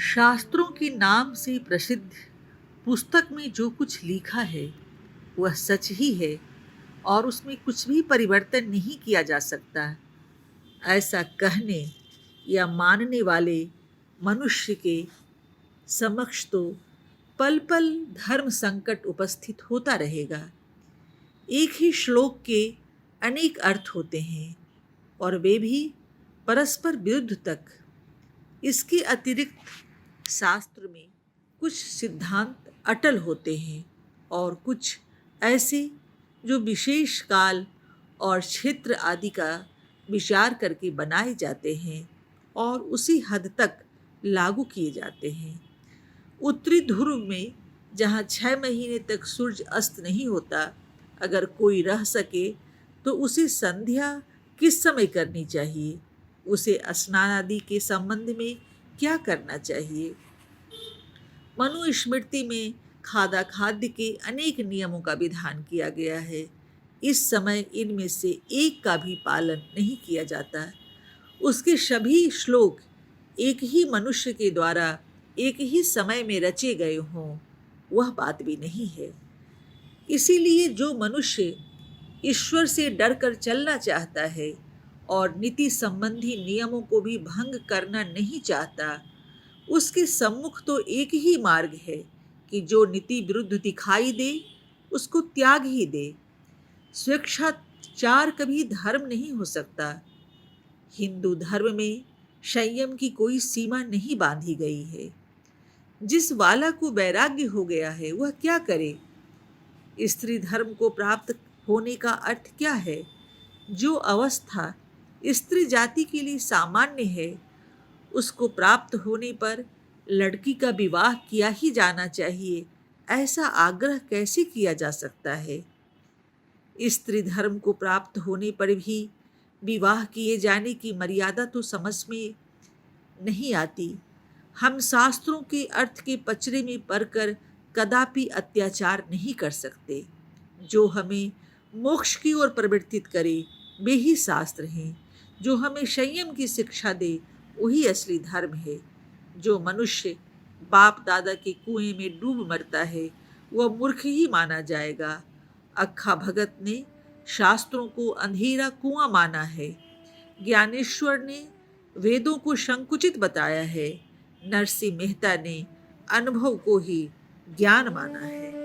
शास्त्रों के नाम से प्रसिद्ध पुस्तक में जो कुछ लिखा है वह सच ही है और उसमें कुछ भी परिवर्तन नहीं किया जा सकता। ऐसा कहने या मानने वाले मनुष्य के समक्ष तो पल पल धर्म संकट उपस्थित होता रहेगा। एक ही श्लोक के अनेक अर्थ होते हैं और वे भी परस्पर विरुद्ध तक। इसके अतिरिक्त शास्त्र में कुछ सिद्धांत अटल होते हैं और कुछ ऐसे जो विशेष काल और क्षेत्र आदि का विचार करके बनाए जाते हैं और उसी हद तक लागू किए जाते हैं। उत्तरी ध्रुव में जहाँ 6 महीने तक सूर्य अस्त नहीं होता, अगर कोई रह सके तो उसे संध्या किस समय करनी चाहिए, उसे स्नान आदि के संबंध में क्या करना चाहिए। मनुस्मृति में खादा खाद्य के अनेक नियमों का विधान किया गया है। इस समय इनमें से एक का भी पालन नहीं किया जाता। उसके सभी श्लोक एक ही मनुष्य के द्वारा एक ही समय में रचे गए हों, वह बात भी नहीं है। इसीलिए जो मनुष्य ईश्वर से डरकर चलना चाहता है और नीति संबंधी नियमों को भी भंग करना नहीं चाहता, उसके सम्मुख तो एक ही मार्ग है कि जो नीति विरुद्ध दिखाई दे उसको त्याग ही दे। स्वेच्छाचार कभी धर्म नहीं हो सकता। हिंदू धर्म में संयम की कोई सीमा नहीं बांधी गई है। जिस वाला को वैराग्य हो गया है वह क्या करे। स्त्री धर्म को प्राप्त होने का अर्थ क्या है। जो अवस्था स्त्री जाति के लिए सामान्य है उसको प्राप्त होने पर लड़की का विवाह किया ही जाना चाहिए, ऐसा आग्रह कैसे किया जा सकता है। स्त्री धर्म को प्राप्त होने पर भी विवाह किए जाने की मर्यादा तो समझ में नहीं आती। हम शास्त्रों के अर्थ के पचड़े में पड़कर कदापि अत्याचार नहीं कर सकते। जो हमें मोक्ष की ओर प्रवर्तित करे वे ही शास्त्र हैं। जो हमें संयम की शिक्षा दे वही असली धर्म है। जो मनुष्य बाप दादा के कुएं में डूब मरता है वह मूर्ख ही माना जाएगा। अक्खा भगत ने शास्त्रों को अंधेरा कुआं माना है। ज्ञानेश्वर ने वेदों को संकुचित बताया है। नरसिंह मेहता ने अनुभव को ही ज्ञान माना है।